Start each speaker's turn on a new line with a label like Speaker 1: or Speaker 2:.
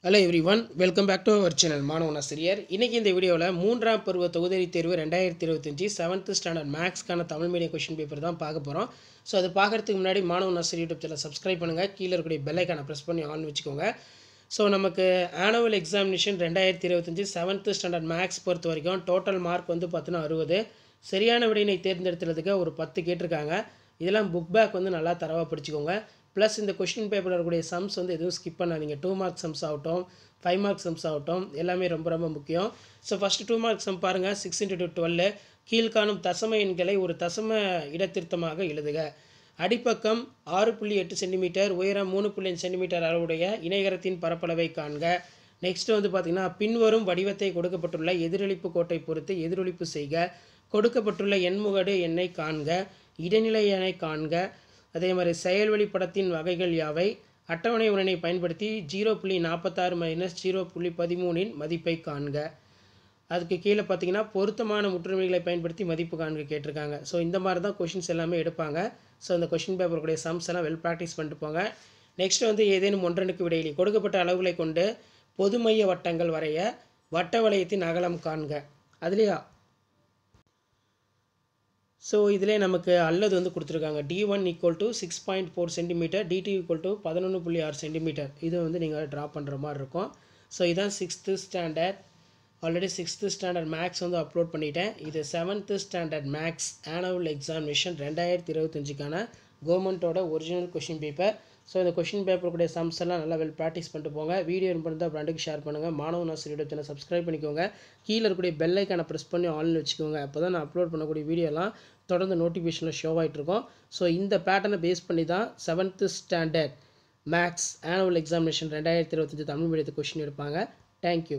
Speaker 1: Hello everyone, welcome back to our channel மாணவன் ஆசிரியர். இன்னைக்கு இந்த வீடியோவில் 3ஆம் பருவ தொகுதி தேர்வு 2025 7th ஸ்டாண்டர்ட் மேக்ஸ்க்கான தமிழ் மீடியம் கொஸ்டின் பேப்பர் தான் பார்க்க போகிறோம். ஸோ அது பார்க்குறதுக்கு முன்னாடி மாணவன் ஆசிரியர் யூடியூப் சேனல் சப்ஸ்கிரைப் பண்ணுங்கள், கீழே இருக்கக்கூடிய பெல் ஐக்கானை ப்ரெஸ் பண்ணி ஆன் வச்சுக்கோங்க. ஸோ நமக்கு annual examination 2025 7th standard maths பொறுத்த வரைக்கும் டோட்டல் மார்க் வந்து பார்த்தீங்கன்னா 60. சரியான விடையினை தேர்ந்தெடுத்துறதுக்கு ஒரு 10 கேட்டிருக்காங்க. இதெல்லாம் புக் பேக் வந்து நல்லா தரவாக படிச்சுக்கோங்க. ப்ளஸ் இந்த கொஸ்டின் பேப்பரில் இருக்கக்கூடிய சம்ஸ் வந்து எதுவும் ஸ்கிப் பண்ணாதீங்க. 2 மார்க் சம்ஸ் ஆகட்டும், 5 மார்க் சம்ஸ் ஆகட்டும், எல்லாமே ரொம்ப ரொம்ப முக்கியம். ஸோ ஃபஸ்ட்டு 2 மார்க் சம் பாருங்கள். 6 × 12 கீழ்காணும் தசம எண்களை ஒரு தசம இடத்திருத்தமாக எழுதுக. அடிப்பக்கம் 6.8 சென்டிமீட்டர், உயரம் 3.5 சென்டிமீட்டர் அளவுடைய இணைகரத்தின் பரப்பளவை காண்க. நெக்ஸ்ட் வந்து பார்த்திங்கன்னா பின்வரும் வடிவத்தை கொடுக்கப்பட்டுள்ள எதிரொலிப்பு கோட்டை பொறுத்து எதிரொலிப்பு செய்க. கொடுக்கப்பட்டுள்ள எண்முகடு எண்ணை காண்க. இடைநிலை எண்ணை காண்க. அதே மாதிரி செயல்வழி படத்தின் வகைகள் யாவை? அட்டவணை உடனை பயன்படுத்தி 0.46 - 0.13 மதிப்பை காண்க. அதுக்கு கீழே பார்த்தீங்கன்னா பொருத்தமான முற்றுமைகளை பயன்படுத்தி மதிப்பு காண்க கேட்டிருக்காங்க. ஸோ இந்த மாதிரி தான் கொஷின்ஸ் எல்லாமே எடுப்பாங்க. ஸோ இந்த கொஷின் பேப்பருடைய சம்ஸ் எல்லாம் வெல் ப்ராக்டிஸ் பண்ணிட்டு போங்க. நெக்ஸ்ட் வந்து ஏதேனும் ஒன்றனுக்கு விடையிலி கொடுக்கப்பட்ட அளவுகளை கொண்டு பொதுமைய வட்டங்கள் வரைய. வட்ட வளையத்தின் அகலம் காண்க. அதுலேயா ஸோ இதிலே நமக்கு அல்லது வந்து கொடுத்துருக்காங்க. D1 = 6.4 centimetre, D2 = 11.6 centimetre. இது வந்து நீங்கள் ட்ரா பண்ணுற மாதிரி இருக்கும். ஸோ இதான் 6th standard. Already 6th standard maths வந்து அப்லோட் பண்ணிட்டேன். இது 7th standard maths annual examination 2025க்கான கவர்மெண்ட்டோட ஒரிஜினல் கொஷின் பேப்பர். ஸோ இந்த கொஷின் பேப்பருடைய சம்ஸ் எல்லாம் நல்லா வெல் ப்ராக்டிஸ் பண்ணிட்டு போங்க. வீடியோ இருந்தால் ஃப்ரெண்டுக்கு ஷேர் பண்ணுங்கள். மாணவன் ஆசிரியர் யூடியூப் சேனல் சப்ஸ்கிரைப் பண்ணிக்கோங்க. கீழே இருக்கக்கூடிய பெல் ஐக்கானை ப்ரெஸ் பண்ணி ஆன்லைன் வச்சுக்கோங்க. அப்போ தான் நான் அப்லோட் பண்ணக்கூடிய வீடியோலாம் தொடர்ந்து நோட்டிஃபிகேஷனில் ஷோ ஆகிட்டு இருக்கும். ஸோ இந்த பேட்டர்னை பேஸ் பண்ணி தான் 7th standard maths annual examination 2025 Tamil மீடியத்து கொஷின் எடுப்பாங்க. தேங்க்யூ.